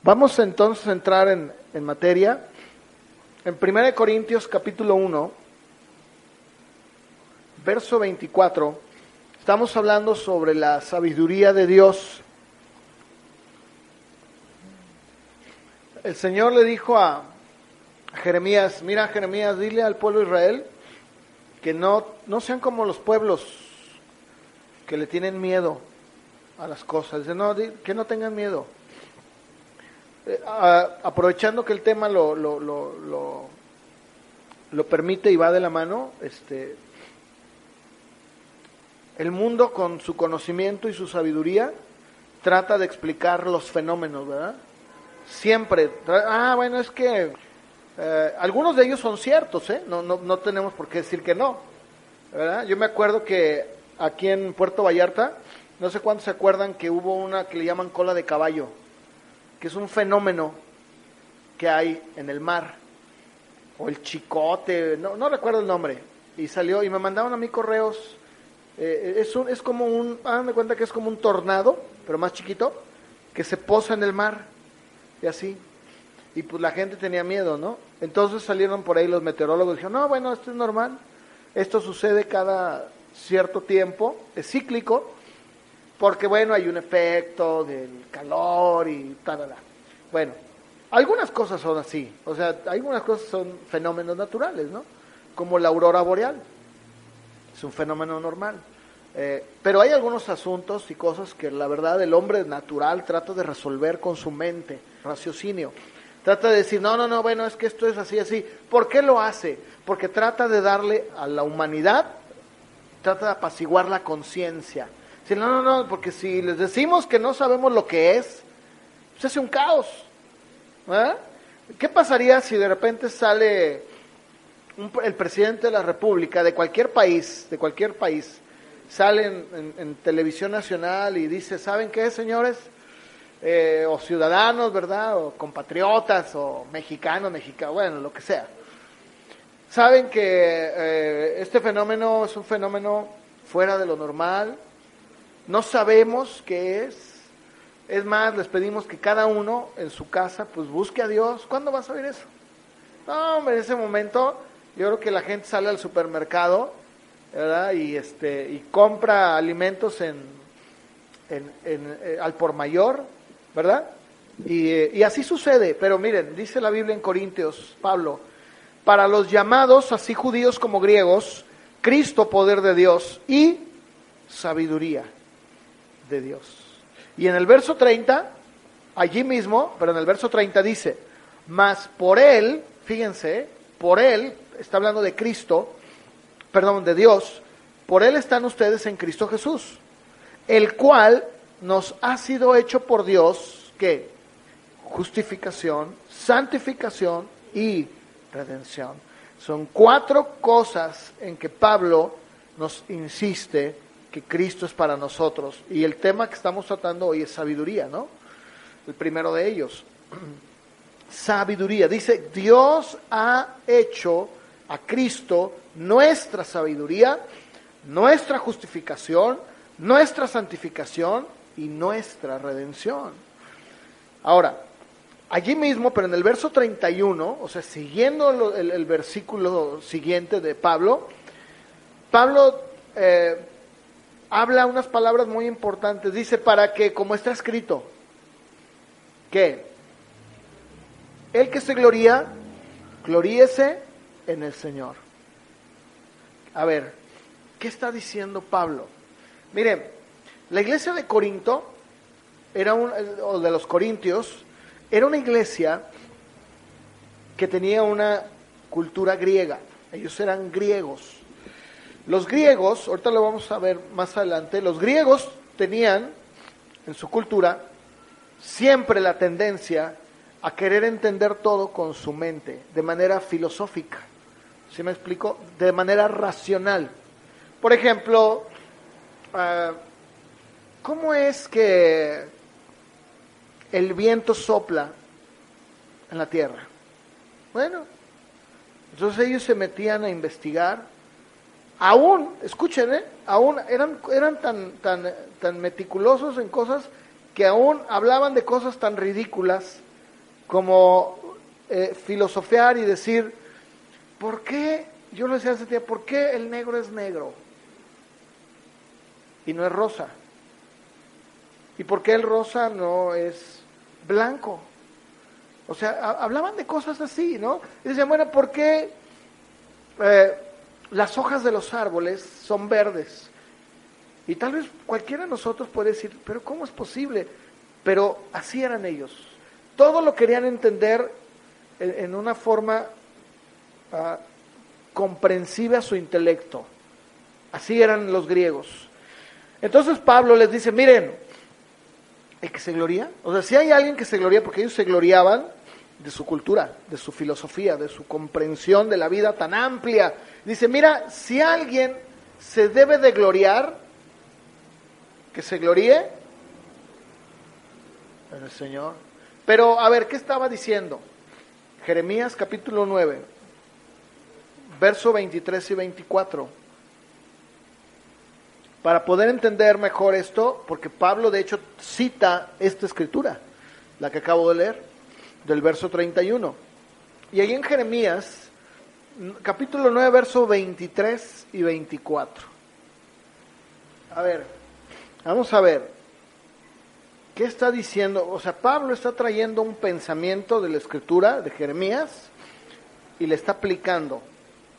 Vamos entonces a entrar en materia. En 1 Corintios capítulo 1, verso 24, estamos hablando sobre la sabiduría de Dios. El Señor le dijo a Jeremías, mira Jeremías, dile al pueblo de Israel que no sean como los pueblos que le tienen miedo a las cosas. Dice, no, que no tengan miedo. Aprovechando que el tema lo permite y va de la mano, el mundo con su conocimiento y su sabiduría trata de explicar los fenómenos, ¿verdad? Siempre, bueno, es que algunos de ellos son ciertos, no tenemos por qué decir que no, ¿verdad? Yo me acuerdo que aquí en Puerto Vallarta, no sé cuántos se acuerdan que hubo una que le llaman cola de caballo, que es un fenómeno que hay en el mar, o el chicote, no recuerdo el nombre, y salió, y me mandaban a mí correos, es como háganme cuenta que es como un tornado, pero más chiquito, que se posa en el mar, y así, y pues la gente tenía miedo, ¿no? Entonces salieron por ahí los meteorólogos y dijeron, no, bueno, esto es normal, esto sucede cada cierto tiempo, es cíclico, porque bueno, hay un efecto del calor y tal. Bueno, algunas cosas son así, o sea, algunas cosas son fenómenos naturales, ¿no? Como la aurora boreal, es un fenómeno normal. Pero hay algunos asuntos y cosas que la verdad el hombre natural trata de resolver con su mente, raciocinio. Trata de decir, no, bueno, es que esto es así, así. ¿Por qué lo hace? Porque trata de darle a la humanidad, trata de apaciguar la conciencia. No, porque si les decimos que no sabemos lo que es, se hace un caos. ¿Qué pasaría si de repente sale el presidente de la República de cualquier país, sale en televisión nacional y dice, ¿saben qué, señores? O ciudadanos, ¿verdad? O compatriotas, o mexicanos, bueno, lo que sea. Saben que este fenómeno es un fenómeno fuera de lo normal, no sabemos qué es más, les pedimos que cada uno en su casa pues busque a Dios. ¿Cuándo vas a oír eso? No, hombre, en ese momento yo creo que la gente sale al supermercado, ¿verdad? Y compra alimentos al por mayor, ¿verdad? Y así sucede, pero miren, dice la Biblia en Corintios, Pablo, para los llamados, así judíos como griegos, Cristo, poder de Dios y sabiduría de Dios. Y en el verso 30, allí mismo, pero en el verso 30 dice, mas por Él, fíjense, por Él, está hablando de Cristo, perdón, de Dios, por Él están ustedes en Cristo Jesús, el cual nos ha sido hecho por Dios, ¿qué? Justificación, santificación y redención. Son 4 cosas en que Pablo nos insiste que Cristo es para nosotros. Y el tema que estamos tratando hoy es sabiduría, ¿no? El primero de ellos. Sabiduría. Dice, Dios ha hecho a Cristo nuestra sabiduría, nuestra justificación, nuestra santificación y nuestra redención. Ahora, allí mismo, pero en el verso 31, o sea, siguiendo el versículo siguiente de Pablo habla unas palabras muy importantes. Dice, para que, como está escrito, que el que se gloría, gloríese en el Señor. A ver, ¿qué está diciendo Pablo? Miren, la iglesia de Corinto, o de los Corintios, era una iglesia que tenía una cultura griega. Ellos eran griegos. Los griegos, ahorita lo vamos a ver más adelante, los griegos tenían en su cultura siempre la tendencia a querer entender todo con su mente, de manera filosófica. ¿Sí me explico? De manera racional. Por ejemplo, ¿cómo es que el viento sopla en la tierra? Bueno, entonces ellos se metían a investigar. Aún, escuchen, aún eran tan meticulosos en cosas que aún hablaban de cosas tan ridículas como filosofear y decir, ¿por qué? Yo lo decía hace tiempo, ¿por qué el negro es negro y no es rosa? ¿Y por qué el rosa no es blanco? O sea, hablaban de cosas así, ¿no? Y decían, bueno, ¿por qué las hojas de los árboles son verdes? Y tal vez cualquiera de nosotros puede decir, pero ¿cómo es posible? Pero así eran ellos. Todo lo querían entender en una forma comprensiva a su intelecto. Así eran los griegos. Entonces Pablo les dice, miren, el que se gloría, o sea, si hay alguien que se gloría, porque ellos se gloriaban de su cultura, de su filosofía, de su comprensión de la vida tan amplia. Dice, mira, si alguien se debe de gloriar, que se gloríe en el Señor. Pero, a ver, ¿qué estaba diciendo? Jeremías capítulo 9, verso 23 y 24. Para poder entender mejor esto, porque Pablo de hecho cita esta escritura, la que acabo de leer, del verso 31. Y ahí en Jeremías, capítulo 9, verso 23 y 24. A ver, vamos a ver, ¿qué está diciendo? O sea, Pablo está trayendo un pensamiento de la escritura de Jeremías y le está aplicando.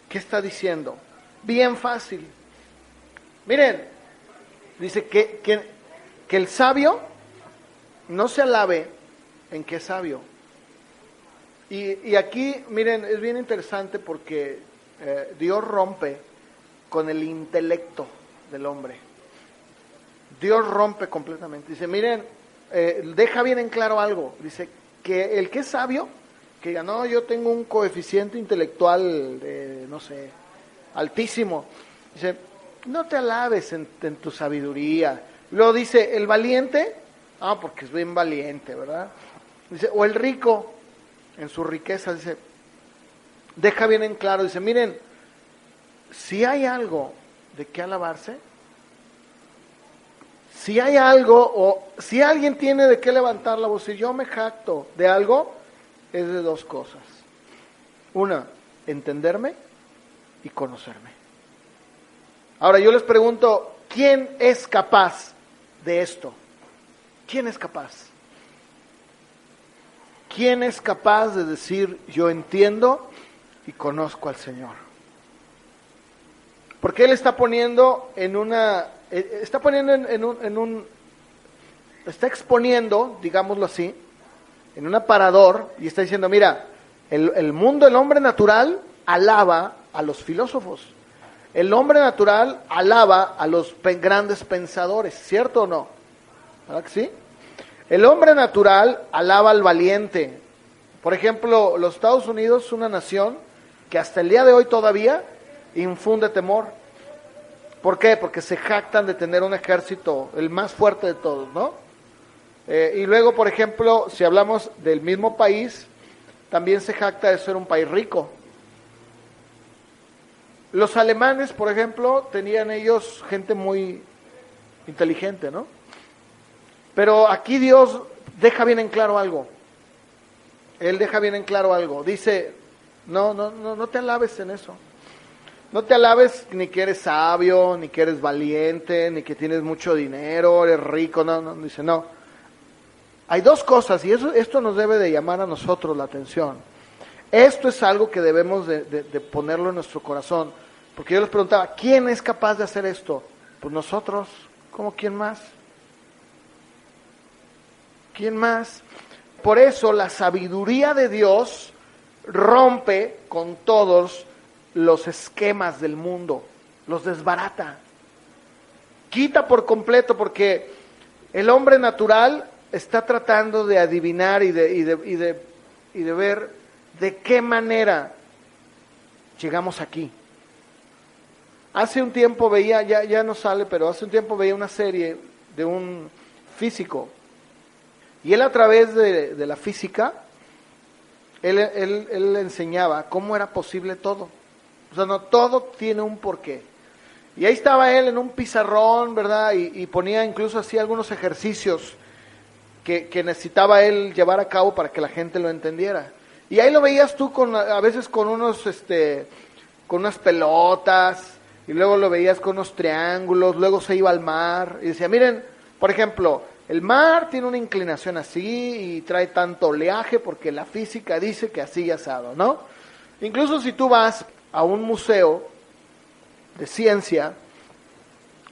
¿Qué está diciendo? Bien fácil. Miren, dice que el sabio no se alabe en que es sabio. Y aquí, miren, es bien interesante porque Dios rompe con el intelecto del hombre. Dios rompe completamente. Dice, miren, deja bien en claro algo. Dice que el que es sabio, que diga, no, yo tengo un coeficiente intelectual, no sé, altísimo. Dice, no te alabes en tu sabiduría. Luego dice, el valiente, porque es bien valiente, ¿verdad? Dice, o el rico, en su riqueza, dice, deja bien en claro, dice, miren, si hay algo de qué alabarse, si hay algo, o si alguien tiene de qué levantar la voz, si yo me jacto de algo, es de dos cosas. Una, entenderme y conocerme. Ahora yo les pregunto, ¿quién es capaz de esto? ¿Quién es capaz? ¿Quién es capaz de decir, yo entiendo y conozco al Señor? Porque Él está poniendo está exponiendo, digámoslo así, en un aparador, y está diciendo, mira, el mundo, el hombre natural, alaba a los filósofos. El hombre natural alaba a los grandes pensadores, ¿cierto o no? ¿Verdad que sí? El hombre natural alaba al valiente. Por ejemplo, los Estados Unidos es una nación que hasta el día de hoy todavía infunde temor. ¿Por qué? Porque se jactan de tener un ejército, el más fuerte de todos, ¿no? Y luego, por ejemplo, si hablamos del mismo país, también se jacta de ser un país rico. Los alemanes, por ejemplo, tenían ellos gente muy inteligente, ¿no? Pero aquí Dios deja bien en claro algo. Él deja bien en claro algo. Dice, no te alabes en eso. No te alabes ni que eres sabio, ni que eres valiente, ni que tienes mucho dinero, eres rico. No, dice, no. Hay dos cosas, y esto nos debe de llamar a nosotros la atención. Esto es algo que debemos de ponerlo en nuestro corazón. Porque yo les preguntaba, ¿quién es capaz de hacer esto? Pues nosotros. ¿Cómo quién más? ¿Quién más? Por eso la sabiduría de Dios rompe con todos los esquemas del mundo, los desbarata, quita por completo, porque el hombre natural está tratando de adivinar y de ver de qué manera llegamos aquí. Hace un tiempo veía, ya no sale, pero hace un tiempo veía una serie de un físico, y él a través de la física, él enseñaba cómo era posible todo. O sea, no, todo tiene un porqué. Y ahí estaba él en un pizarrón, ¿verdad? Y ponía incluso así algunos ejercicios que necesitaba él llevar a cabo para que la gente lo entendiera. Y ahí lo veías tú a veces con con unas pelotas, y luego lo veías con unos triángulos, luego se iba al mar, y decía, miren, por ejemplo, el mar tiene una inclinación así, y trae tanto oleaje, porque la física dice que así y asado, ¿no? Incluso si tú vas a un museo de ciencia,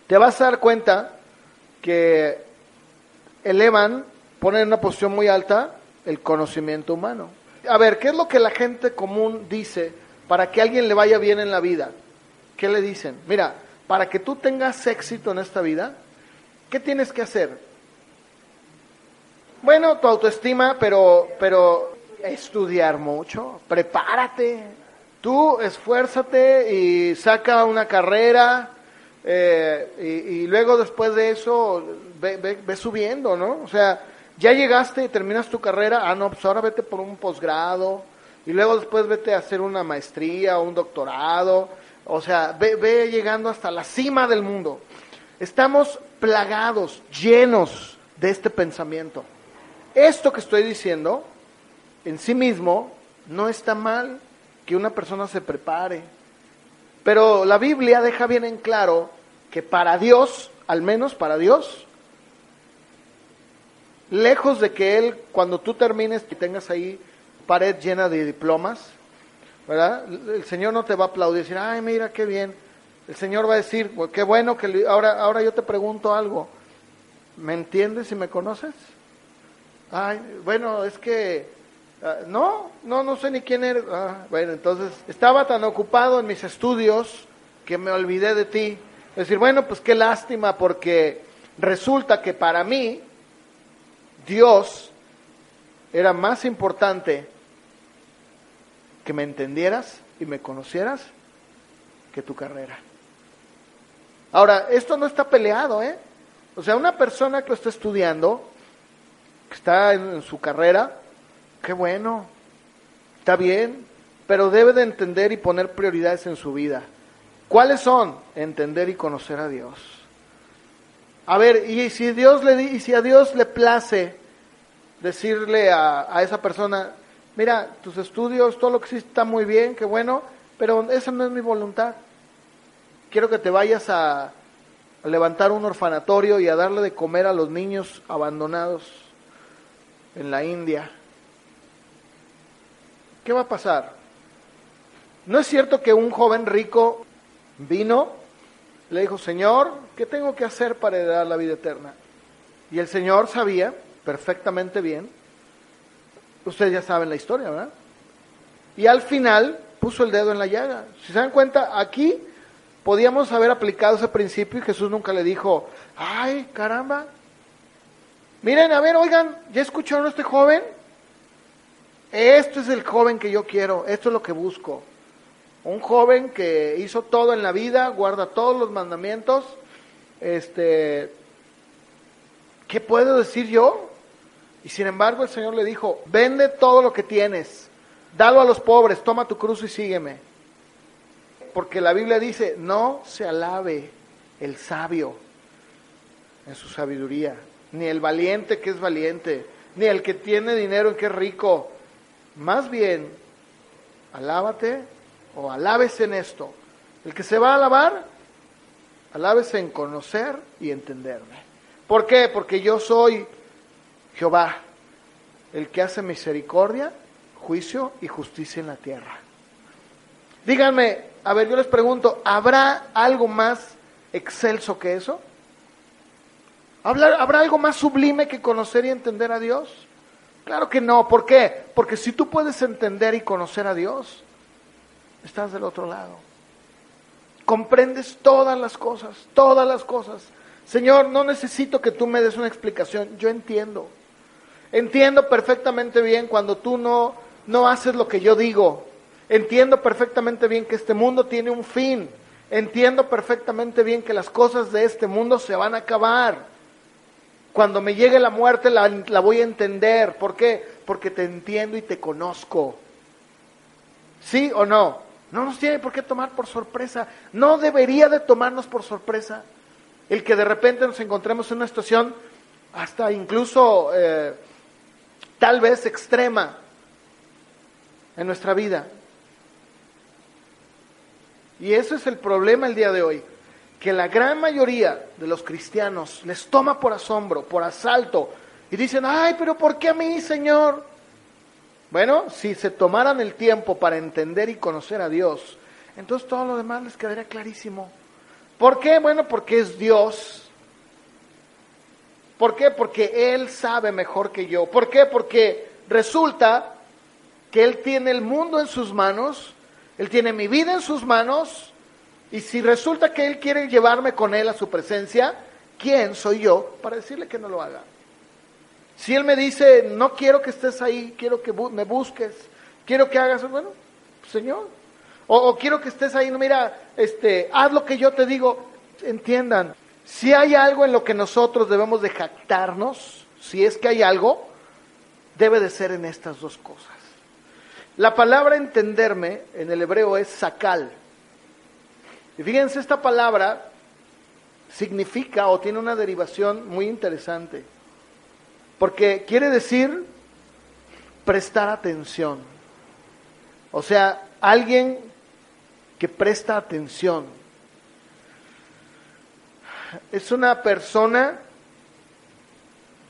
te vas a dar cuenta que ponen en una posición muy alta el conocimiento humano. A ver, ¿qué es lo que la gente común dice para que a alguien le vaya bien en la vida? ¿Qué le dicen? Mira, para que tú tengas éxito en esta vida, ¿qué tienes que hacer? Bueno, tu autoestima, pero estudiar mucho, prepárate, tú esfuérzate y saca una carrera, y luego después de eso ve subiendo, ¿no? O sea, ya llegaste y terminas tu carrera, no, pues ahora vete por un posgrado, y luego después vete a hacer una maestría o un doctorado, o sea, ve llegando hasta la cima del mundo. Estamos plagados, llenos de este pensamiento. Esto que estoy diciendo, en sí mismo, no está mal que una persona se prepare, pero la Biblia deja bien en claro que para Dios, al menos para Dios, lejos de que Él, cuando tú termines y tengas ahí pared llena de diplomas, ¿verdad? El Señor no te va a aplaudir y decir, ay, mira, qué bien. El Señor va a decir, pues, qué bueno que ahora yo te pregunto algo. ¿Me entiendes y me conoces? Ay, bueno, es que, no sé ni quién eres. Bueno, entonces, estaba tan ocupado en mis estudios que me olvidé de ti. Es decir, bueno, pues qué lástima, porque resulta que para mí, Dios era más importante que me entendieras y me conocieras que tu carrera. Ahora, esto no está peleado, ¿eh? O sea, una persona que lo está estudiando, que está en su carrera, qué bueno, está bien, pero debe de entender y poner prioridades en su vida. ¿Cuáles son? Entender y conocer a Dios. A ver, y si a Dios le place decirle a esa persona, mira, tus estudios, todo lo que hiciste está muy bien, qué bueno, pero esa no es mi voluntad. Quiero que te vayas a levantar un orfanatorio y a darle de comer a los niños abandonados en la India. ¿Qué va a pasar? ¿No es cierto que un joven rico vino, le dijo, Señor, ¿qué tengo que hacer para heredar la vida eterna? Y el Señor sabía perfectamente bien, ustedes ya saben la historia, ¿verdad? Y al final puso el dedo en la llaga. Si se dan cuenta, aquí podíamos haber aplicado ese principio y Jesús nunca le dijo, ay, caramba, miren, a ver, oigan, ¿ya escucharon a este joven? Este es el joven que yo quiero, esto es lo que busco. Un joven que hizo todo en la vida, guarda todos los mandamientos. ¿Qué puedo decir yo? Y sin embargo el Señor le dijo, vende todo lo que tienes, dalo a los pobres, toma tu cruz y sígueme. Porque la Biblia dice, no se alabe el sabio en su sabiduría, ni el valiente que es valiente, ni el que tiene dinero en que es rico. Más bien, alábate o alábese en esto. El que se va a alabar, alábese en conocer y entenderme. ¿Por qué? Porque yo soy Jehová, el que hace misericordia, juicio y justicia en la tierra. Díganme, a ver, yo les pregunto, ¿habrá algo más excelso que eso? ¿Habrá algo más sublime que conocer y entender a Dios? Claro que no. ¿Por qué? Porque si tú puedes entender y conocer a Dios, estás del otro lado. Comprendes todas las cosas, todas las cosas. Señor, no necesito que tú me des una explicación, yo entiendo. Entiendo perfectamente bien cuando tú no haces lo que yo digo. Entiendo perfectamente bien que este mundo tiene un fin. Entiendo perfectamente bien que las cosas de este mundo se van a acabar. Cuando me llegue la muerte la voy a entender. ¿Por qué? Porque te entiendo y te conozco. ¿Sí o no? No nos tiene por qué tomar por sorpresa. No debería de tomarnos por sorpresa el que de repente nos encontremos en una situación hasta incluso tal vez extrema en nuestra vida. Y eso es el problema el día de hoy, que la gran mayoría de los cristianos les toma por asombro, por asalto, y dicen, ay, pero ¿por qué a mí, Señor? Bueno, si se tomaran el tiempo para entender y conocer a Dios, entonces todo lo demás les quedaría clarísimo. ¿Por qué? Bueno, porque es Dios. ¿Por qué? Porque Él sabe mejor que yo. ¿Por qué? Porque resulta que Él tiene el mundo en sus manos, Él tiene mi vida en sus manos, y si resulta que Él quiere llevarme con Él a su presencia, ¿quién soy yo para decirle que no lo haga? Si Él me dice, no quiero que estés ahí, quiero que me busques, quiero que hagas, bueno, Señor, o quiero que estés ahí, no, mira, haz lo que yo te digo. Entiendan, si hay algo en lo que nosotros debemos de jactarnos, si es que hay algo, debe de ser en estas dos cosas. La palabra entenderme en el hebreo es sakal. Y fíjense, esta palabra significa o tiene una derivación muy interesante, porque quiere decir prestar atención. O sea, alguien que presta atención. Es una persona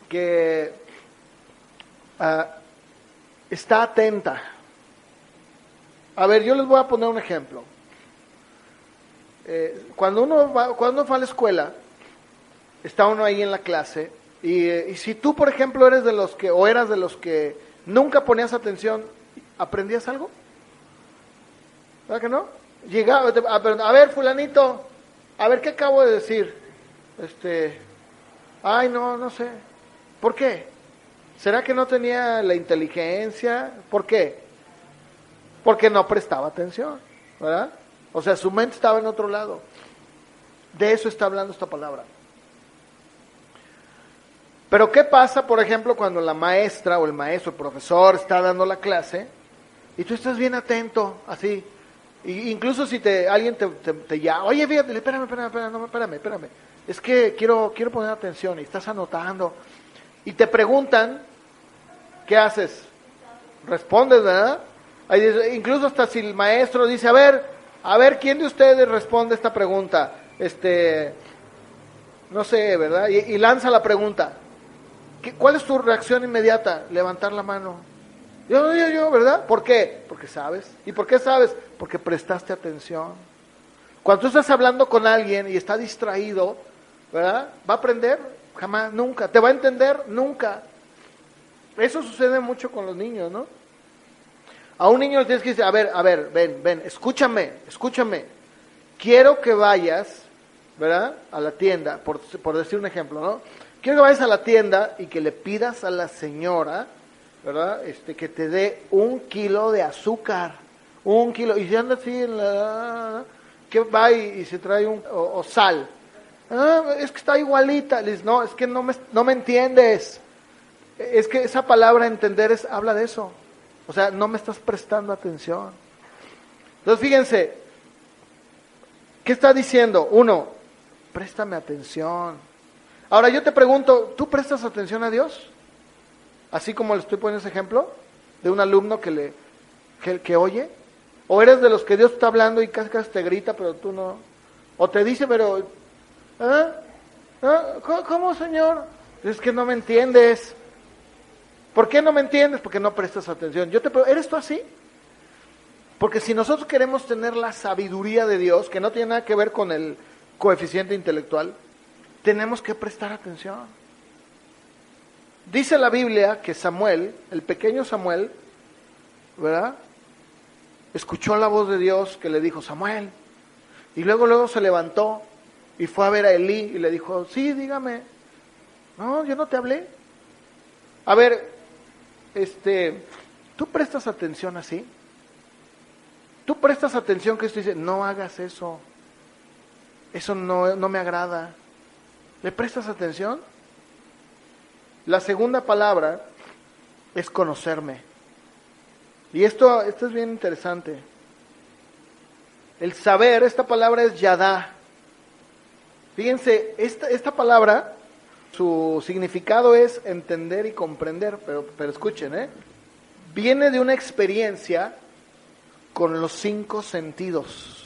que está atenta. A ver, yo les voy a poner un ejemplo. Cuando uno va a la escuela, está uno ahí en la clase, y si tú, por ejemplo, eres de los que, o eras de los que nunca ponías atención, ¿aprendías algo? ¿Verdad que no? Llegaba, a ver, fulanito, a ver, ¿qué acabo de decir? Ay, no sé. ¿Por qué? ¿Será que no tenía la inteligencia? ¿Por qué? Porque no prestaba atención, ¿verdad? O sea, su mente estaba en otro lado. De eso está hablando esta palabra. Pero ¿qué pasa, por ejemplo, cuando la maestra o el maestro, el profesor está dando la clase y tú estás bien atento, así? Incluso si alguien te llama, oye, fíjate, espérame. Es que quiero poner atención, y estás anotando. Y te preguntan, ¿qué haces? Respondes, ¿verdad? Incluso hasta si el maestro dice, a ver, ¿quién de ustedes responde esta pregunta? No sé, ¿verdad? Y lanza la pregunta. ¿Cuál es tu reacción inmediata? Levantar la mano. Yo, ¿verdad? ¿Por qué? Porque sabes. ¿Y por qué sabes? Porque prestaste atención. Cuando tú estás hablando con alguien y está distraído, ¿verdad? ¿Va a aprender? Jamás, nunca. ¿Te va a entender? Nunca. Eso sucede mucho con los niños, ¿no? A un niño le tienes que decir, a ver, ven, escúchame. Quiero que vayas, ¿verdad? A la tienda, por decir un ejemplo, ¿no? Quiero que vayas a la tienda y que le pidas a la señora, ¿verdad? Que te dé 1 kilo de azúcar. 1 kilo. Y si anda así en que va y se trae o sal. Es que está igualita. Le dices, no, es que no me entiendes. Es que esa palabra entender habla de eso. O sea, no me estás prestando atención. Entonces, fíjense, ¿qué está diciendo? 1, préstame atención. Ahora yo te pregunto, ¿tú prestas atención a Dios? Así como le estoy poniendo ese ejemplo de un alumno que oye. ¿O eres de los que Dios está hablando y casi te grita, pero tú no? ¿O te dice, pero, ¿cómo, Señor? Es que no me entiendes. ¿Por qué no me entiendes? Porque no prestas atención. Yo te pregunto, ¿eres tú así? Porque si nosotros queremos tener la sabiduría de Dios, que no tiene nada que ver con el coeficiente intelectual, tenemos que prestar atención. Dice la Biblia que Samuel, el pequeño Samuel, ¿verdad? Escuchó la voz de Dios que le dijo, Samuel. Y luego se levantó y fue a ver a Elí y le dijo, sí, dígame. No, yo no te hablé. A ver, ¿tú prestas atención así? ¿Tú prestas atención que esto dice, no hagas eso? Eso no me agrada. ¿Le prestas atención? La segunda palabra es conocerme. Y esto es bien interesante. El saber, esta palabra es yadá. Fíjense, esta palabra Su significado es entender y comprender, pero escuchen, viene de una experiencia con los 5 sentidos,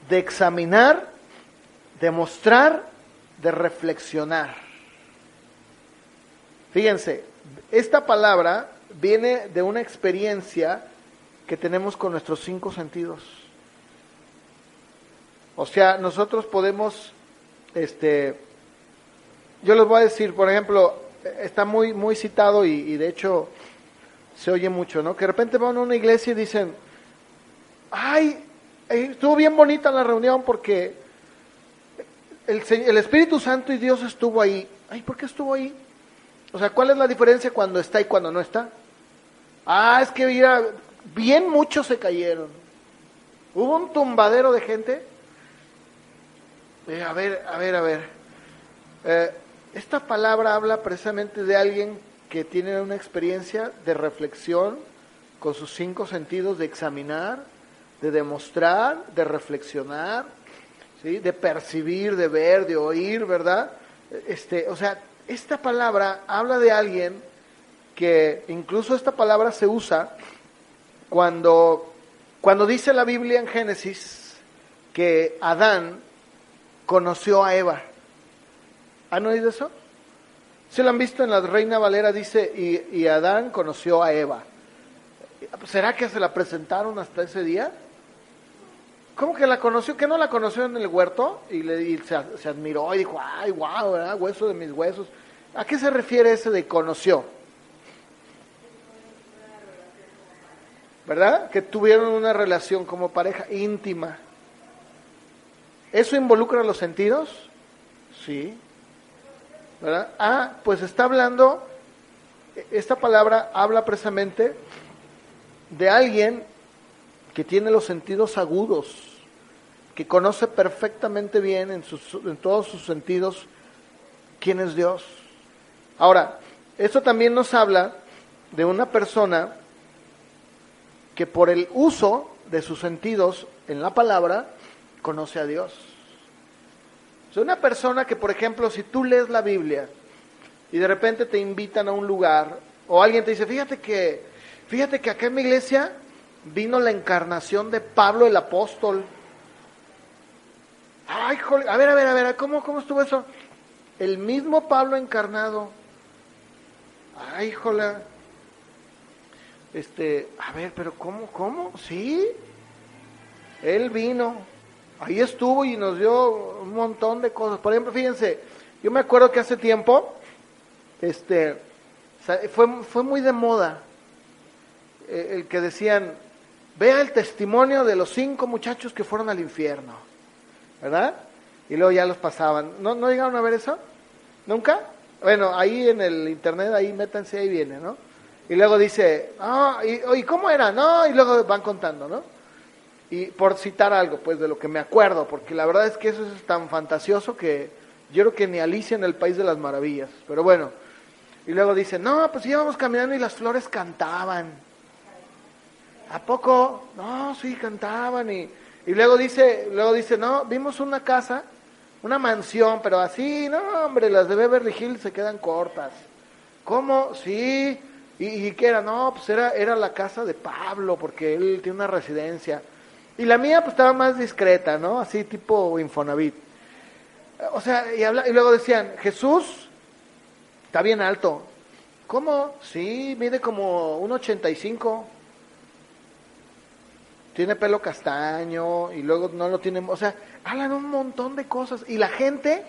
de examinar, de mostrar, de reflexionar. Fíjense, esta palabra viene de una experiencia que tenemos con nuestros 5 sentidos. O sea, nosotros podemos, yo les voy a decir, por ejemplo, está muy citado y de hecho se oye mucho, ¿no? Que de repente van a una iglesia y dicen, ay, estuvo bien bonita la reunión porque el Espíritu Santo y Dios estuvo ahí. Ay, ¿por qué estuvo ahí? O sea, ¿cuál es la diferencia cuando está y cuando no está? Ah, es que mira, bien muchos se cayeron. Hubo un tumbadero de gente. A ver. Esta palabra habla precisamente de alguien que tiene una experiencia de reflexión con sus 5 sentidos, de examinar, de demostrar, de reflexionar, ¿sí? De percibir, de ver, de oír, ¿verdad? O sea, esta palabra habla de alguien que incluso esta palabra se usa cuando dice la Biblia en Génesis que Adán conoció a Eva. ¿Han oído eso? ¿Se lo han visto en la Reina Valera? Dice, y Adán conoció a Eva. ¿Será que se la presentaron hasta ese día? ¿Cómo que la conoció? ¿Que no la conoció en el huerto? Y se admiró y dijo, ay, guau, ¿verdad? Hueso de mis huesos. ¿A qué se refiere ese de conoció? ¿Verdad? Que tuvieron una relación como pareja íntima. ¿Eso involucra los sentidos? Sí. ¿Verdad? Ah, pues está hablando, esta palabra habla precisamente de alguien que tiene los sentidos agudos, que conoce perfectamente bien en todos sus sentidos quién es Dios. Ahora, esto también nos habla de una persona que por el uso de sus sentidos en la palabra conoce a Dios. O sea, una persona que, por ejemplo, si tú lees la Biblia y de repente te invitan a un lugar o alguien te dice, fíjate que acá en mi iglesia vino la encarnación de Pablo el apóstol. Ay, joder, a ver, ¿cómo estuvo eso? El mismo Pablo encarnado. Ay, joder. A ver, pero ¿cómo? ¿Sí? Él vino, ahí estuvo y nos dio un montón de cosas. Por ejemplo, fíjense, yo me acuerdo que hace tiempo, fue muy de moda, el que decían, vea el testimonio de los 5 muchachos que fueron al infierno, ¿verdad? Y luego ya los pasaban. ¿No llegaron a ver eso? ¿Nunca? Bueno, ahí en el internet, ahí métanse, ahí viene, ¿no? Y luego dice, ¿y cómo era? No, y luego van contando, ¿no? Y por citar algo, pues, de lo que me acuerdo, porque la verdad es que eso es tan fantasioso que yo creo que ni Alicia en el País de las Maravillas, pero bueno. Y luego dice, no, pues íbamos caminando y las flores cantaban. ¿A poco? No, sí, cantaban. Y luego dice, no, vimos una casa, una mansión, pero así, no, hombre, las de Beverly Hills se quedan cortas. ¿Cómo? Sí. ¿Y qué era? No, pues era la casa de Pablo, porque él tiene una residencia. Y la mía pues estaba más discreta, ¿no? Así tipo Infonavit. O sea, y luego decían, Jesús está bien alto. ¿Cómo? Sí, mide como 1.85. Tiene pelo castaño y luego no lo tiene, o sea, hablan un montón de cosas y la gente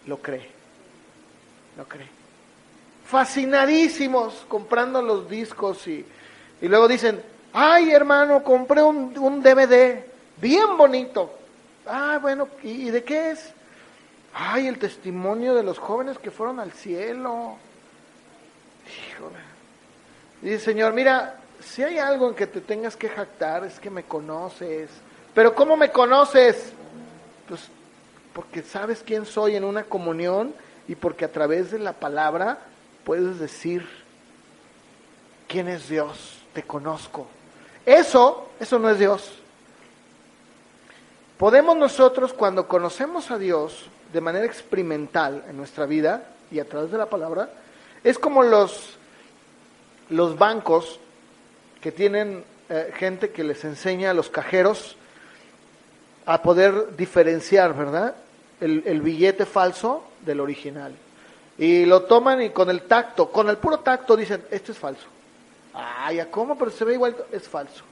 lo cree. Fascinadísimos comprando los discos y luego dicen, ay hermano, compré un DVD bien bonito. Ah, bueno, ¿y de qué es? Ay, el testimonio de los jóvenes que fueron al cielo. Híjole. Dice, Señor, mira, si hay algo en que te tengas que jactar es que me conoces. ¿Pero cómo me conoces? Pues porque sabes quién soy en una comunión y porque a través de la palabra puedes decir quién es Dios, te conozco. Eso no es Dios. Podemos nosotros, cuando conocemos a Dios, de manera experimental en nuestra vida y a través de la palabra, es como los bancos que tienen gente que les enseña a los cajeros a poder diferenciar, ¿verdad? El billete falso del original. Y lo toman y con el tacto, con el puro tacto dicen, esto es falso. Ay, ¿a cómo? Pero se ve igual, es falso.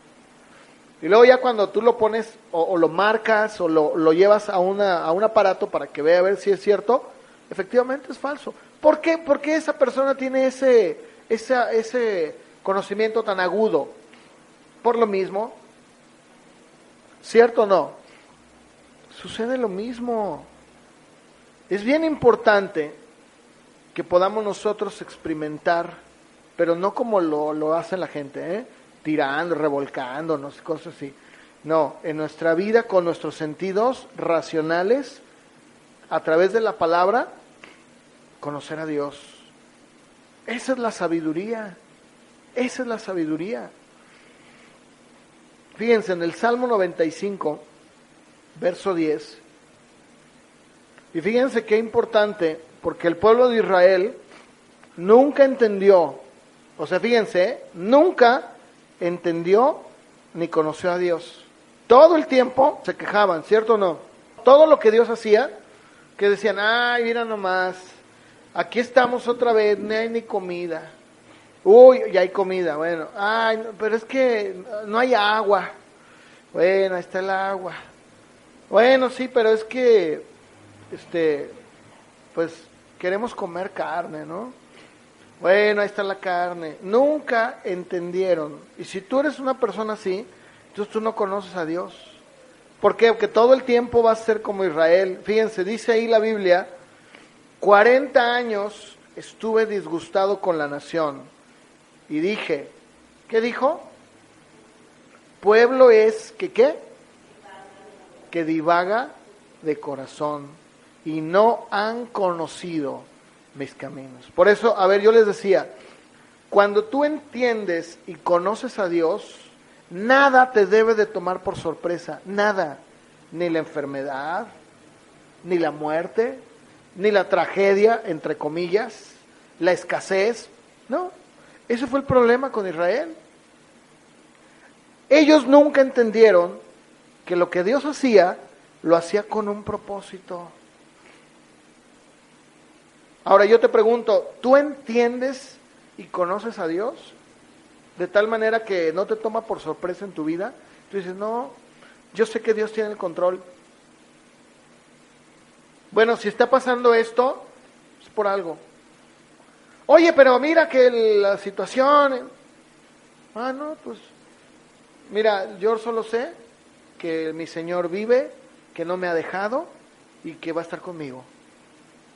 Y luego ya cuando tú lo pones o lo marcas o lo llevas a un aparato para que vea a ver si es cierto, efectivamente es falso. ¿Por qué? Porque esa persona tiene ese conocimiento tan agudo. Por lo mismo, ¿cierto o no? Sucede lo mismo. Es bien importante que podamos nosotros experimentar, pero no como lo hace la gente, tirando, revolcándonos, cosas así. No, en nuestra vida con nuestros sentidos racionales, a través de la palabra, conocer a Dios. Esa es la sabiduría. Esa es la sabiduría. Fíjense, en el Salmo 95, verso 10, y fíjense qué importante, porque el pueblo de Israel nunca entendió, o sea, fíjense, nunca entendió ni conoció a Dios. Todo el tiempo se quejaban, ¿cierto o no? Todo lo que Dios hacía, que decían, ay, mira nomás, aquí estamos otra vez, no hay ni comida. Uy, ya hay comida, bueno, ay, no, pero es que no hay agua. Bueno, ahí está el agua. Bueno, sí, pero es que, pues, queremos comer carne, ¿no? Bueno, ahí está la carne. Nunca entendieron. Y si tú eres una persona así, entonces tú no conoces a Dios. ¿Por qué? Porque todo el tiempo vas a ser como Israel. Fíjense, dice ahí la Biblia, 40 años estuve disgustado con la nación. Y dije, ¿qué dijo? Pueblo es que ¿qué? Que divaga de corazón y no han conocido mis caminos. Por eso, a ver, yo les decía, cuando tú entiendes y conoces a Dios, nada te debe de tomar por sorpresa, nada, ni la enfermedad, ni la muerte, ni la tragedia, entre comillas, la escasez, no, ese fue el problema con Israel. Ellos nunca entendieron que lo que Dios hacía, lo hacía con un propósito. Ahora yo te pregunto, ¿tú entiendes y conoces a Dios? De tal manera que no te toma por sorpresa en tu vida. Tú dices, no, yo sé que Dios tiene el control. Bueno, si está pasando esto, es por algo. Oye, pero mira que la situación... Ah, no, pues... Mira, yo solo sé que mi Señor vive, que no me ha dejado y que va a estar conmigo.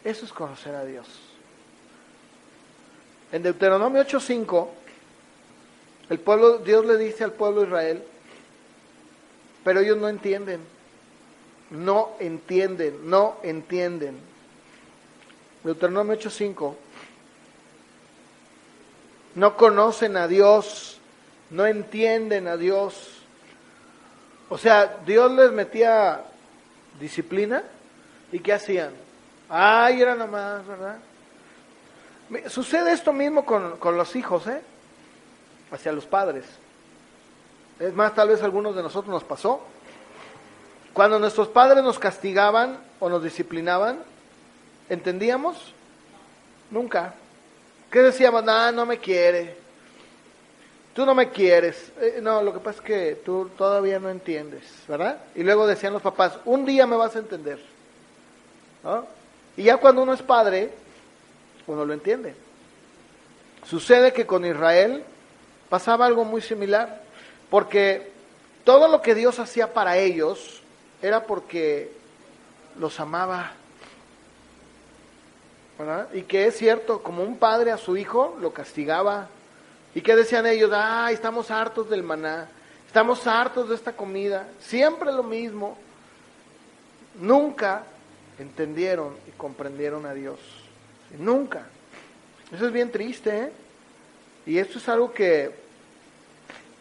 Eso es conocer a Dios. En Deuteronomio 8:5, Dios le dice al pueblo de Israel, pero ellos no entienden. No entienden. Deuteronomio 8:5. No conocen a Dios, no entienden a Dios. O sea, Dios les metía disciplina y ¿qué hacían? Ay, era nomás, ¿verdad? Sucede esto mismo con los hijos, hacia los padres. Es más, tal vez a algunos de nosotros nos pasó. Cuando nuestros padres nos castigaban o nos disciplinaban, ¿entendíamos? Nunca. ¿Qué decíamos? No me quiere. Tú no me quieres. No, lo que pasa es que tú todavía no entiendes, ¿verdad? Y luego decían los papás, un día me vas a entender, ¿no? Y ya cuando uno es padre, uno lo entiende. Sucede que con Israel pasaba algo muy similar, porque todo lo que Dios hacía para ellos era porque los amaba, ¿verdad? Y que es cierto, como un padre a su hijo lo castigaba. ¿Y qué decían ellos? Ay, estamos hartos del maná, estamos hartos de esta comida, siempre lo mismo. Nunca entendieron y comprendieron a Dios. Nunca. Eso es bien triste, Y esto es algo que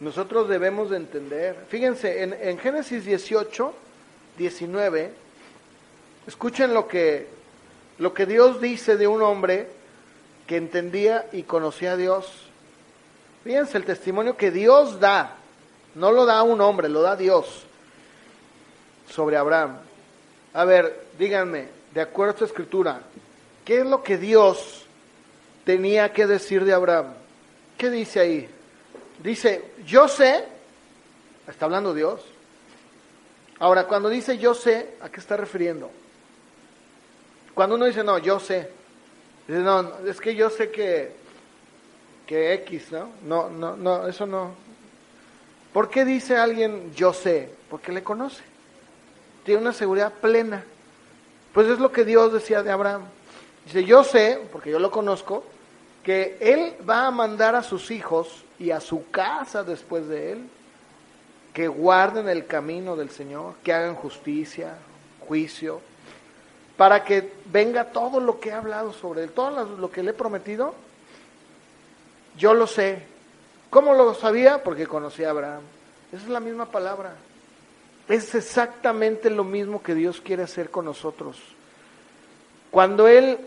nosotros debemos de entender. Fíjense, en Génesis 18, 19, Escuchen lo que Dios dice de un hombre que entendía y conocía a Dios. Fíjense el testimonio que Dios da, no lo da un hombre, lo da Dios sobre Abraham. A ver, díganme, de acuerdo a esta escritura, ¿qué es lo que Dios tenía que decir de Abraham? ¿Qué dice ahí? Dice, yo sé, está hablando Dios. Ahora, cuando dice yo sé, ¿a qué está refiriendo? Cuando uno dice, no, yo sé, dice, no, es que yo sé que X, ¿no? No, eso no. ¿Por qué dice alguien yo sé? Porque le conoce. Tiene una seguridad plena. Pues es lo que Dios decía de Abraham. Dice, yo sé, porque yo lo conozco, que Él va a mandar a sus hijos y a su casa después de Él, que guarden el camino del Señor, que hagan justicia, juicio, para que venga todo lo que he hablado sobre Él, todo lo que le he prometido. Yo lo sé. ¿Cómo lo sabía? Porque conocí a Abraham. Esa es la misma palabra. Es exactamente lo mismo que Dios quiere hacer con nosotros. Cuando Él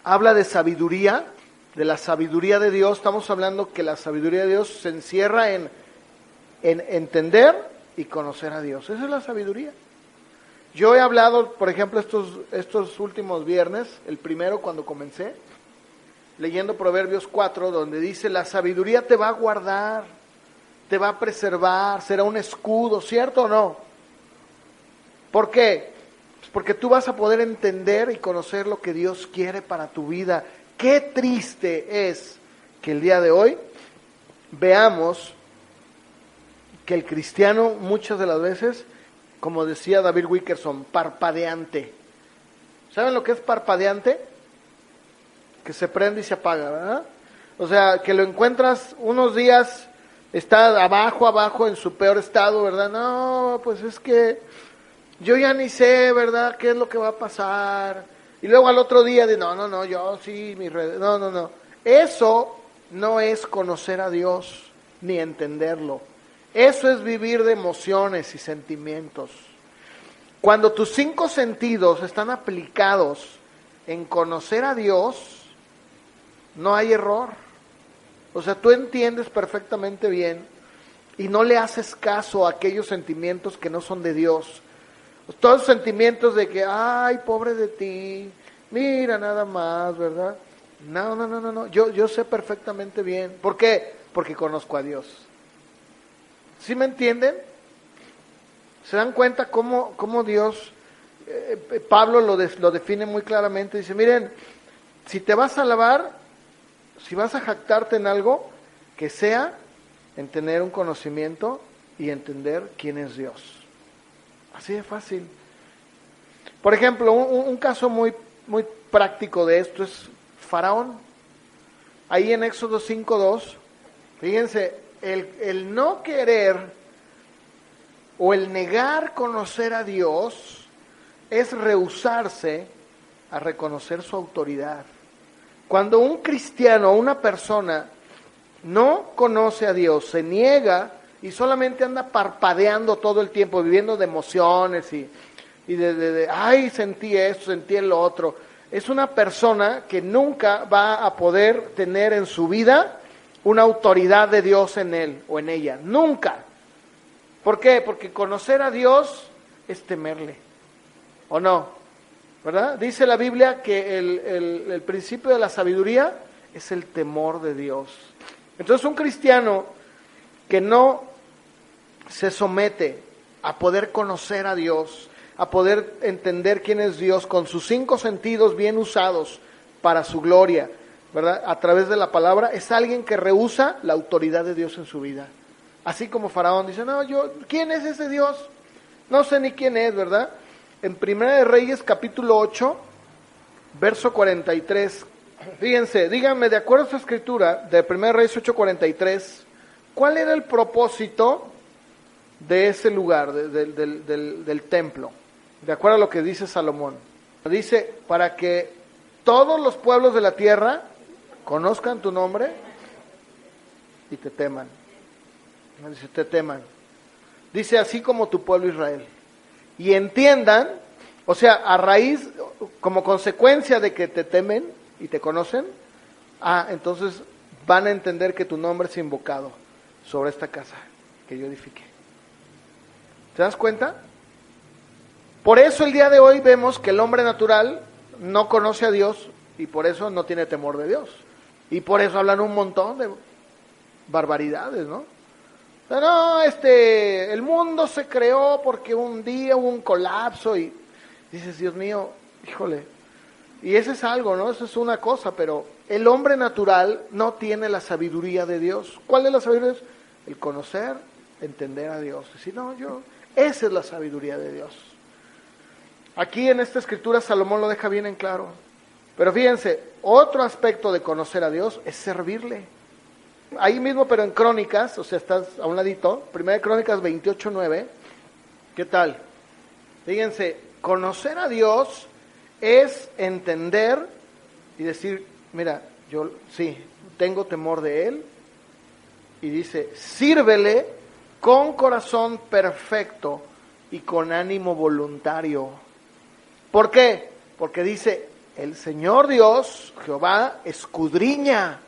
habla de sabiduría, de la sabiduría de Dios, estamos hablando que la sabiduría de Dios se encierra en entender y conocer a Dios. Esa es la sabiduría. Yo he hablado, por ejemplo, estos últimos viernes, el primero cuando comencé, leyendo Proverbios 4, donde dice, la sabiduría te va a guardar, te va a preservar, será un escudo, ¿cierto o no? ¿Por qué? Pues porque tú vas a poder entender y conocer lo que Dios quiere para tu vida. Qué triste es que el día de hoy veamos que el cristiano muchas de las veces, como decía David Wilkerson, parpadeante. ¿Saben lo que es parpadeante? Que se prende y se apaga, ¿verdad? O sea, que lo encuentras unos días, está abajo en su peor estado, ¿verdad? No, pues es que yo ya ni sé, ¿verdad?, qué es lo que va a pasar. Y luego al otro día de, no, yo sí, mis redes, no. Eso no es conocer a Dios ni entenderlo. Eso es vivir de emociones y sentimientos. Cuando tus 5 sentidos están aplicados en conocer a Dios, no hay error. O sea, tú entiendes perfectamente bien y no le haces caso a aquellos sentimientos que no son de Dios. Todos los sentimientos de que, ay, pobre de ti, mira nada más, ¿verdad? No. Yo sé perfectamente bien. ¿Por qué? Porque conozco a Dios. ¿Sí me entienden? ¿Se dan cuenta cómo Dios, Pablo lo define muy claramente? Dice, miren, si te vas a alabar, si vas a jactarte en algo, que sea en tener un conocimiento y entender quién es Dios. Así de fácil. Por ejemplo, un caso muy práctico de esto es Faraón. Ahí en Éxodo 5:2, fíjense, el no querer o el negar conocer a Dios es rehusarse a reconocer su autoridad. Cuando un cristiano o una persona no conoce a Dios, se niega y solamente anda parpadeando todo el tiempo, viviendo de emociones y de ay, sentí esto, sentí el otro, es una persona que nunca va a poder tener en su vida una autoridad de Dios en él o en ella, nunca. ¿Por qué? Porque conocer a Dios es temerle, ¿o no? ¿Verdad? Dice la Biblia que el principio de la sabiduría es el temor de Dios. Entonces un cristiano que no se somete a poder conocer a Dios, a poder entender quién es Dios con sus 5 sentidos bien usados para su gloria, ¿verdad?, a través de la palabra, es alguien que rehúsa la autoridad de Dios en su vida. Así como Faraón dice, no, ¿quién es ese Dios? No sé ni quién es, ¿verdad? En Primera de Reyes, capítulo 8, verso 43, fíjense, díganme, de acuerdo a esta escritura, de Primera de Reyes 8:43, ¿cuál era el propósito de ese lugar, del templo? De acuerdo a lo que dice Salomón. Dice, para que todos los pueblos de la tierra conozcan tu nombre y te teman. Dice, te teman. Dice, así como tu pueblo Israel. Y entiendan O sea, a raíz, como consecuencia de que te temen y te conocen, entonces van a entender que tu nombre es invocado sobre esta casa que yo edifiqué. ¿Te das cuenta? Por eso el día de hoy vemos que el hombre natural no conoce a Dios y por eso no tiene temor de Dios. Y por eso hablan un montón de barbaridades, ¿no? O sea, no, el mundo se creó porque un día hubo un colapso y dices, Dios mío, híjole. Y eso es algo, ¿no? Eso es una cosa, pero el hombre natural no tiene la sabiduría de Dios. ¿Cuál es la sabiduría de Dios? El conocer, entender a Dios. Si no, esa es la sabiduría de Dios. Aquí en esta escritura Salomón lo deja bien en claro. Pero fíjense, otro aspecto de conocer a Dios es servirle. Ahí mismo, pero en Crónicas, o sea, estás a un ladito, 1 Crónicas 28:9, ¿qué tal? Fíjense, conocer a Dios es entender y decir, mira, yo sí, tengo temor de Él, y dice, sírvele con corazón perfecto y con ánimo voluntario. ¿Por qué? Porque dice, el Señor Dios, Jehová, escudriña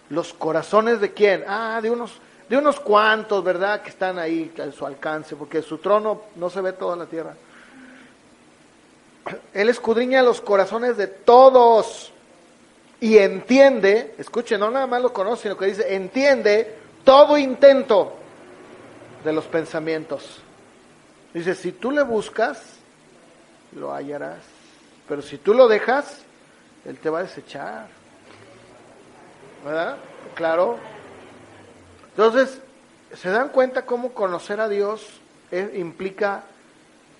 los corazones de quién, de unos cuantos, ¿verdad? Que están ahí a su alcance, porque su trono no se ve toda la tierra. Él escudriña los corazones de todos y entiende, escuchen, no nada más lo conoce, sino que dice, entiende todo intento de los pensamientos. Dice, si tú le buscas, lo hallarás, pero si tú lo dejas, Él te va a desechar. ¿Verdad? Claro. Entonces, ¿se dan cuenta cómo conocer a Dios implica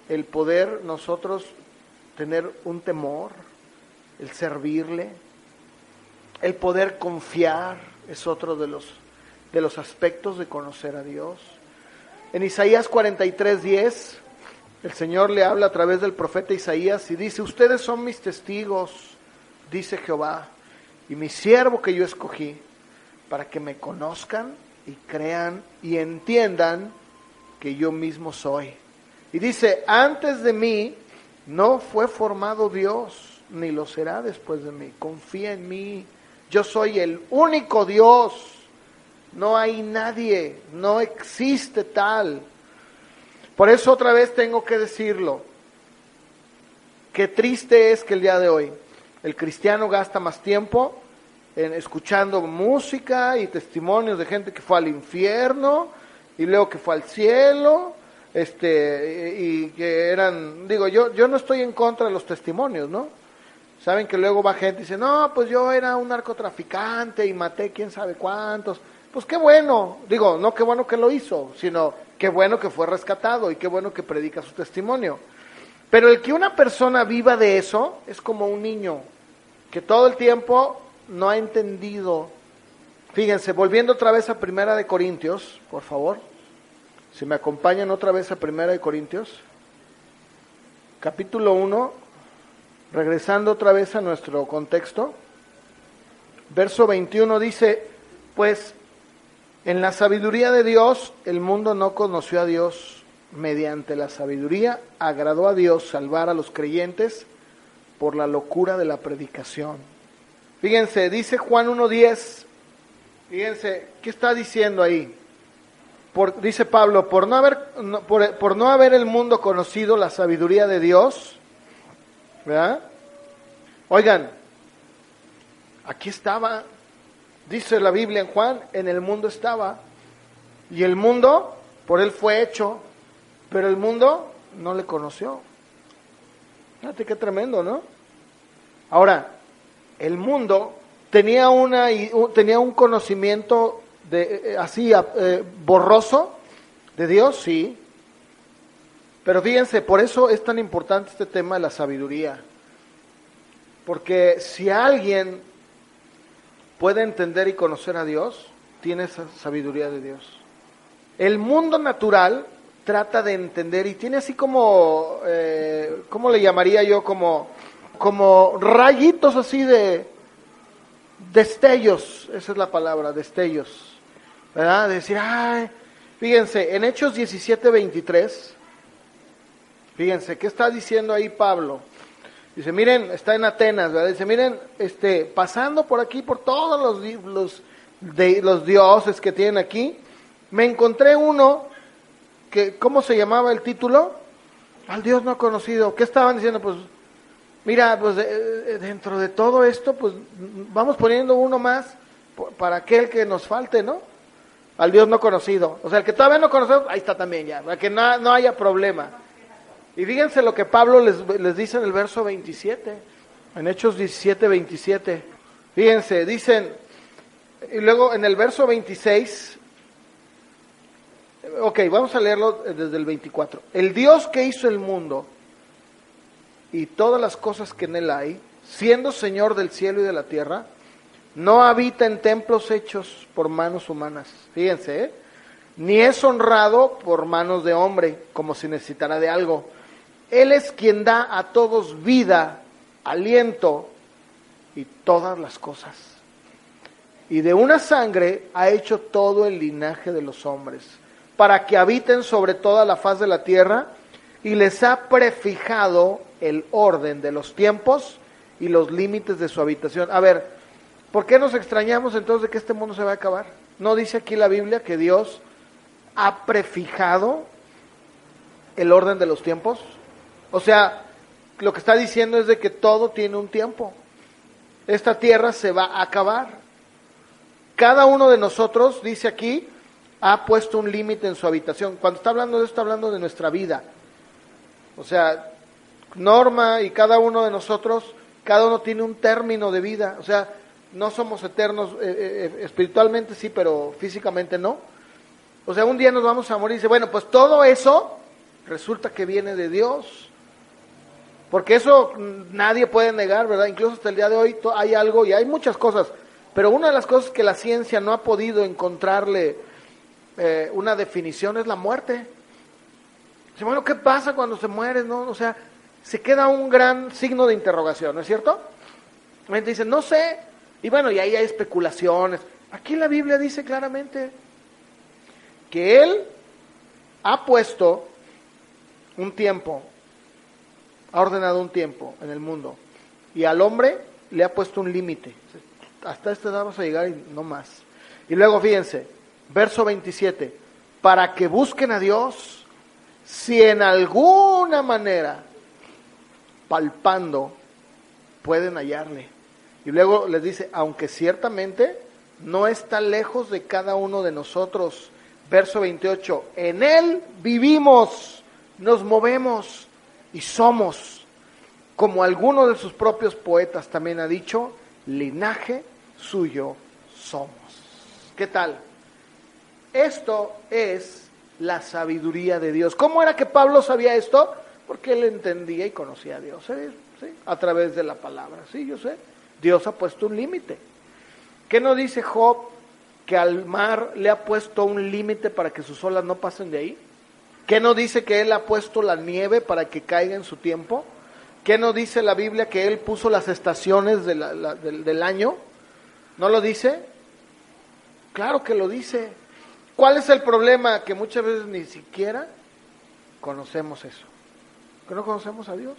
el poder nosotros tener un temor, el servirle, el poder confiar? Es otro de los aspectos de conocer a Dios. En Isaías 43:10, el Señor le habla a través del profeta Isaías y dice, ustedes son mis testigos, dice Jehová, y mi siervo que yo escogí, para que me conozcan y crean y entiendan que yo mismo soy. Y dice, antes de mí no fue formado Dios, ni lo será después de mí. Confía en mí, yo soy el único Dios, no hay nadie, no existe tal. Por eso otra vez tengo que decirlo, qué triste es que el día de hoy el cristiano gasta más tiempo en escuchando música y testimonios de gente que fue al infierno y luego que fue al cielo, y que eran, digo, yo no estoy en contra de los testimonios, ¿no? Saben que luego va gente y dice, no, pues yo era un narcotraficante y maté quién sabe cuántos. Pues qué bueno, digo, no qué bueno que lo hizo, sino qué bueno que fue rescatado y qué bueno que predica su testimonio. Pero el que una persona viva de eso es como un niño que todo el tiempo no ha entendido. Fíjense, volviendo otra vez a 1 Corintios, por favor, si me acompañan otra vez a 1 Corintios, capítulo 1, regresando otra vez a nuestro contexto, verso 21 dice, pues en la sabiduría de Dios el mundo no conoció a Dios. Mediante la sabiduría agradó a Dios salvar a los creyentes por la locura de la predicación. Fíjense, dice Juan 1:10, fíjense, ¿qué está diciendo ahí? Dice Pablo, por no haber el mundo conocido la sabiduría de Dios, ¿verdad? Oigan, aquí estaba, dice la Biblia en Juan, en el mundo estaba, y el mundo por él fue hecho, pero el mundo no le conoció. Fíjate qué tremendo, ¿no? Ahora, el mundo tenía un conocimiento borroso de Dios, sí. Pero fíjense, por eso es tan importante este tema de la sabiduría. Porque si alguien puede entender y conocer a Dios, tiene esa sabiduría de Dios. El mundo natural trata de entender y tiene así como, ¿cómo le llamaría yo? Como rayitos así de destellos, esa es la palabra, destellos, ¿verdad? De decir, fíjense, en Hechos 17:23, Fíjense, ¿qué está diciendo ahí Pablo? Dice, miren, está en Atenas, ¿verdad? Dice, miren, pasando por aquí, por todos los dioses que tienen aquí, me encontré uno que, ¿cómo se llamaba el título? Al Dios no conocido. ¿Qué estaban diciendo? Pues, mira, pues dentro de todo esto, pues vamos poniendo uno más para aquel que nos falte, ¿no? Al Dios no conocido. O sea, el que todavía no conocemos, ahí está también ya, para que no haya problema. Y fíjense lo que Pablo les dice en el verso 27, en Hechos 17, 27. Fíjense, dicen, y luego en el verso 26, ok, vamos a leerlo desde el 24. El Dios que hizo el mundo y todas las cosas que en él hay, siendo Señor del cielo y de la tierra, no habita en templos hechos por manos humanas. Fíjense, ni es honrado por manos de hombre, como si necesitara de algo. Él es quien da a todos vida, aliento y todas las cosas. Y de una sangre ha hecho todo el linaje de los hombres, para que habiten sobre toda la faz de la tierra, y les ha prefijado el orden de los tiempos y los límites de su habitación. A ver, ¿por qué nos extrañamos entonces de que este mundo se va a acabar? ¿No dice aquí la Biblia que Dios ha prefijado el orden de los tiempos? O sea, lo que está diciendo es de que todo tiene un tiempo. Esta tierra se va a acabar. Cada uno de nosotros, dice aquí, ha puesto un límite en su habitación. Cuando está hablando de esto, está hablando de nuestra vida. O sea, Norma y cada uno de nosotros, cada uno tiene un término de vida. O sea, no somos eternos, espiritualmente sí, pero físicamente no. O sea, un día nos vamos a morir y dice, bueno, pues todo eso resulta que viene de Dios. Porque eso nadie puede negar, ¿verdad? Incluso hasta el día de hoy hay algo, y hay muchas cosas, pero una de las cosas que la ciencia no ha podido encontrarle una definición es la muerte. Dice, bueno, ¿qué pasa cuando se muere? ¿No? O sea, se queda un gran signo de interrogación, ¿no es cierto? La gente dice, no sé, y bueno, y ahí hay especulaciones. Aquí la Biblia dice claramente que Él ha puesto un tiempo, ha ordenado un tiempo en el mundo, y al hombre le ha puesto un límite. Hasta esta edad vas a llegar y no más. Y luego fíjense, verso 27, para que busquen a Dios, si en alguna manera, palpando, pueden hallarle. Y luego les dice, aunque ciertamente no está lejos de cada uno de nosotros. Verso 28, en Él vivimos, nos movemos y somos, como alguno de sus propios poetas también ha dicho, linaje suyo somos. ¿Qué tal? Esto es la sabiduría de Dios. ¿Cómo era que Pablo sabía esto? Porque él entendía y conocía a Dios, ¿sí? A través de la palabra. Sí, yo sé. Dios ha puesto un límite. ¿Qué no dice Job que al mar le ha puesto un límite para que sus olas no pasen de ahí? ¿Qué no dice que Él ha puesto la nieve para que caiga en su tiempo? ¿Qué no dice la Biblia que Él puso las estaciones del año? ¿No lo dice? Claro que lo dice. ¿Cuál es el problema? Que muchas veces ni siquiera conocemos eso. Que no conocemos a Dios.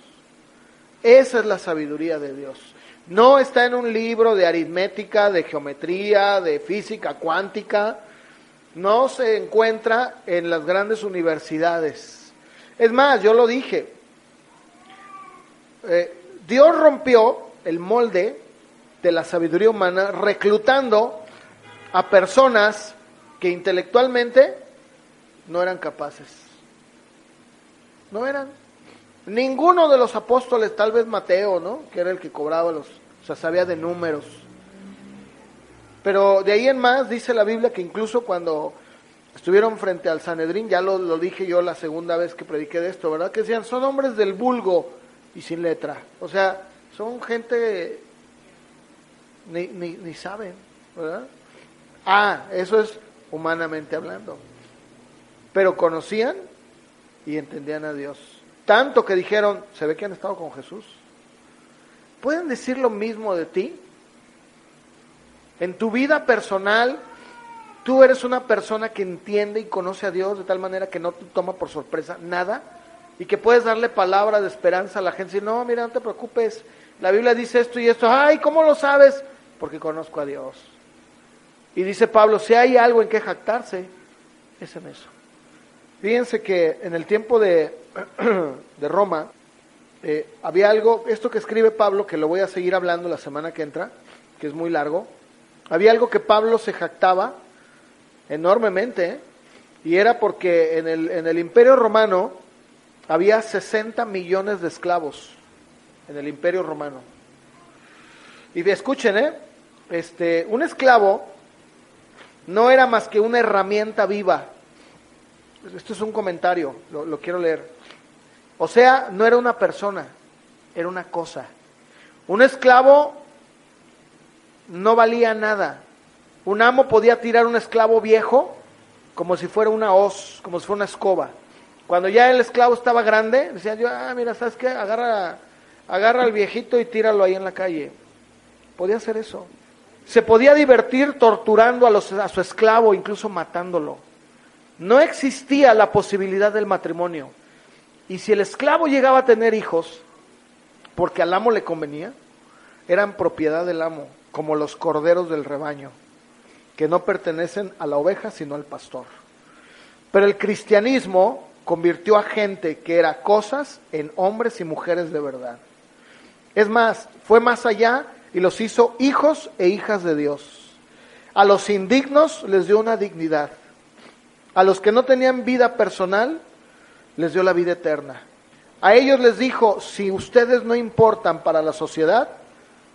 Esa es la sabiduría de Dios. No está en un libro de aritmética, de geometría, de física cuántica. No se encuentra en las grandes universidades. Es más, yo lo dije, Dios rompió el molde de la sabiduría humana reclutando a personas que intelectualmente no eran capaces. No eran. Ninguno de los apóstoles, tal vez Mateo, ¿no? Que era el que cobraba o sea, sabía de números. Pero de ahí en más dice la Biblia que incluso cuando estuvieron frente al Sanedrín, ya lo dije yo la segunda vez que prediqué de esto, ¿verdad? Que decían, son hombres del vulgo y sin letra. O sea, son gente ni saben, ¿verdad? Eso es humanamente hablando. Pero conocían y entendían a Dios. Tanto que dijeron, se ve que han estado con Jesús. ¿Pueden decir lo mismo de ti? En tu vida personal, tú eres una persona que entiende y conoce a Dios de tal manera que no te toma por sorpresa nada. y que puedes darle palabra de esperanza a la gente. Si no, mira, no te preocupes, la Biblia dice esto y esto. Ay, ¿cómo lo sabes? Porque conozco a Dios. Y dice Pablo, si hay algo en que jactarse, es en eso. Fíjense que en el tiempo de Roma, había algo, esto que escribe Pablo, que lo voy a seguir hablando la semana que entra, que es muy largo. Había algo que Pablo se jactaba enormemente, y era porque en el Imperio Romano había 60 millones de esclavos en el Imperio Romano. Y escuchen, un esclavo no era más que una herramienta viva. Esto es un comentario, lo quiero leer. O sea, no era una persona, era una cosa. Un esclavo no valía nada. Un amo podía tirar un esclavo viejo como si fuera una hoz, como si fuera una escoba. Cuando ya el esclavo estaba grande, decían yo, mira, ¿sabes qué? Agarra al viejito y tíralo ahí en la calle. Podía hacer eso. Se podía divertir torturando a su esclavo, incluso matándolo. No existía la posibilidad del matrimonio. Y si el esclavo llegaba a tener hijos, porque al amo le convenía, eran propiedad del amo, como los corderos del rebaño, que no pertenecen a la oveja, sino al pastor. Pero el cristianismo convirtió a gente que era cosas en hombres y mujeres de verdad. Es más, fue más allá y los hizo hijos e hijas de Dios. A los indignos les dio una dignidad. A los que no tenían vida personal, les dio la vida eterna. A ellos les dijo, si ustedes no importan para la sociedad,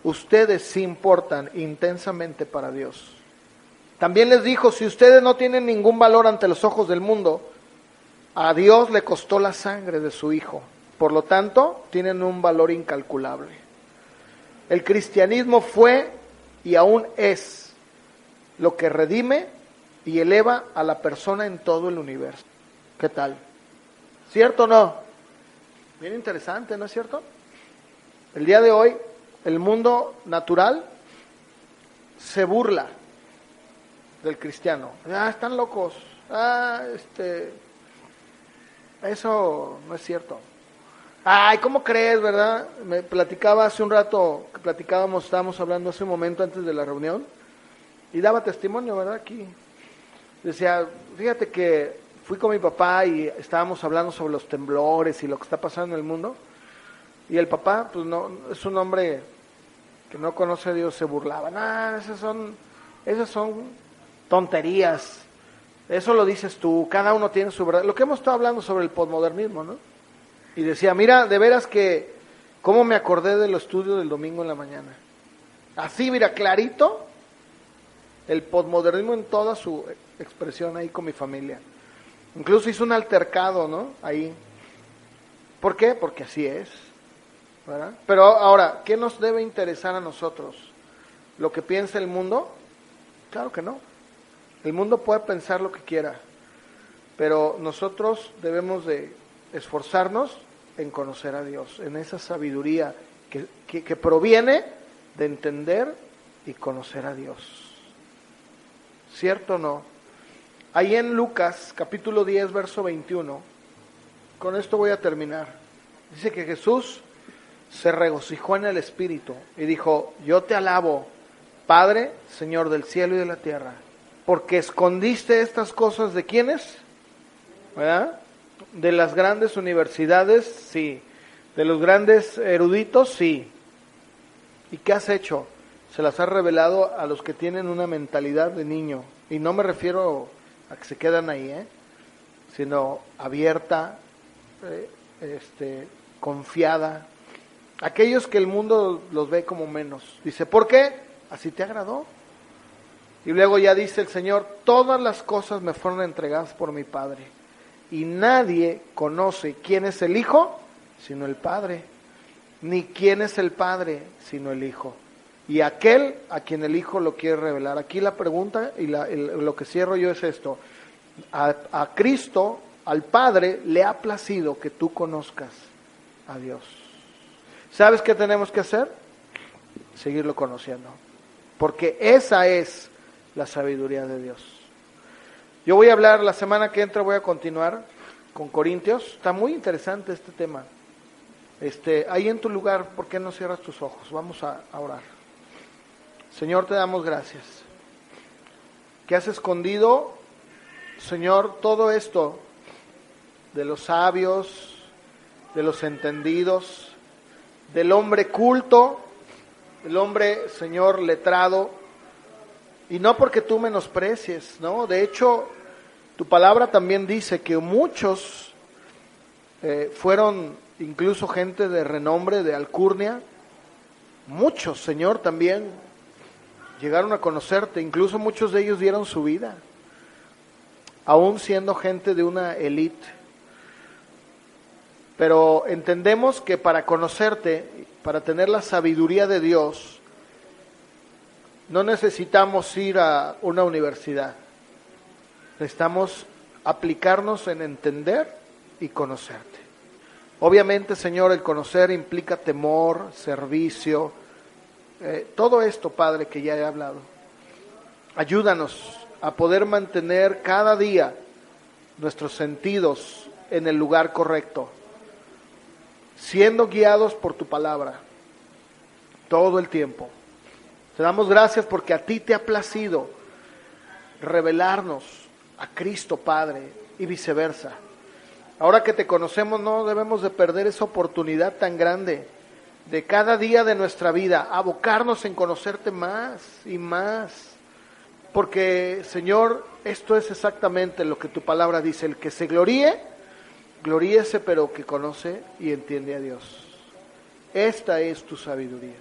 ustedes sí importan intensamente para Dios. También les dijo, si ustedes no tienen ningún valor ante los ojos del mundo, a Dios le costó la sangre de su Hijo. Por lo tanto, tienen un valor incalculable. El cristianismo fue y aún es lo que redime y eleva a la persona en todo el universo. ¿Qué tal? ¿Cierto o no? Bien interesante, ¿no es cierto? El día de hoy, el mundo natural se burla del cristiano. Están locos. Eso no es cierto. Ay, ¿cómo crees, verdad? Me platicaba hace un rato, estábamos hablando hace un momento antes de la reunión, y daba testimonio, ¿verdad? Aquí. Decía, fíjate que fui con mi papá y estábamos hablando sobre los temblores y lo que está pasando en el mundo, y el papá, pues no, es un hombre que no conoce a Dios, se burlaba. Esas son tonterías. Eso lo dices tú, cada uno tiene su verdad. Lo que hemos estado hablando sobre el posmodernismo, ¿no? Y decía, mira, de veras que, ¿cómo me acordé de los estudios del domingo en la mañana? Así, mira, clarito, el posmodernismo en toda su expresión ahí con mi familia. Incluso hizo un altercado, ¿no? Ahí. ¿Por qué? Porque así es, ¿verdad? Pero ahora, ¿qué nos debe interesar a nosotros? ¿Lo que piensa el mundo? Claro que no. El mundo puede pensar lo que quiera, pero nosotros debemos de esforzarnos en conocer a Dios, en esa sabiduría que proviene de entender y conocer a Dios. ¿Cierto o no? Ahí en Lucas, capítulo 10, verso 21, con esto voy a terminar. Dice que Jesús se regocijó en el Espíritu y dijo, yo te alabo, Padre, Señor del cielo y de la tierra, porque escondiste estas cosas de ¿quiénes? ¿Verdad? De las grandes universidades, sí. De los grandes eruditos, sí. ¿Y qué has hecho? Se las has revelado a los que tienen una mentalidad de niño. Y no me refiero a que se quedan ahí, sino abierta, confiada. Aquellos que el mundo los ve como menos. Dice, ¿por qué? Así te agradó. Y luego ya dice el Señor, todas las cosas me fueron entregadas por mi Padre. Y nadie conoce quién es el Hijo, sino el Padre. Ni quién es el Padre, sino el Hijo. Y aquel a quien el Hijo lo quiere revelar. Aquí la pregunta y lo que cierro yo es esto. A Cristo, al Padre, le ha placido que tú conozcas a Dios. ¿Sabes qué tenemos que hacer? Seguirlo conociendo. Porque esa es la sabiduría de Dios. Yo voy a hablar, la semana que entra voy a continuar con Corintios. Está muy interesante este tema. Ahí en tu lugar, ¿por qué no cierras tus ojos? Vamos a orar. Señor, te damos gracias. Que has escondido, Señor, todo esto de los sabios, de los entendidos, del hombre culto, del hombre, Señor, letrado, y no porque tú menosprecies, ¿no? De hecho, tu palabra también dice que muchos fueron incluso gente de renombre, de alcurnia, muchos, Señor, también llegaron a conocerte, incluso muchos de ellos dieron su vida, aún siendo gente de una élite. Pero entendemos que para conocerte, para tener la sabiduría de Dios, no necesitamos ir a una universidad. Necesitamos aplicarnos en entender y conocerte. Obviamente, Señor, el conocer implica temor, servicio, todo esto, Padre, que ya he hablado. Ayúdanos a poder mantener cada día nuestros sentidos en el lugar correcto, siendo guiados por tu palabra todo el tiempo. Te damos gracias porque a ti te ha placido revelarnos a Cristo, Padre, y viceversa. Ahora que te conocemos, no debemos de perder esa oportunidad tan grande de cada día de nuestra vida, abocarnos en conocerte más y más. Porque, Señor, esto es exactamente lo que tu palabra dice: el que se gloríe, gloríese, pero que conoce y entiende a Dios. Esta es tu sabiduría.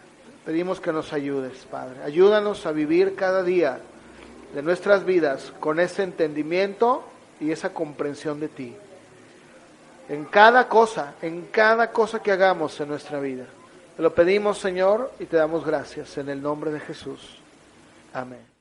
Pedimos que nos ayudes, Padre. Ayúdanos a vivir cada día de nuestras vidas con ese entendimiento y esa comprensión de ti. En cada cosa que hagamos en nuestra vida. Te lo pedimos, Señor, y te damos gracias en el nombre de Jesús. Amén.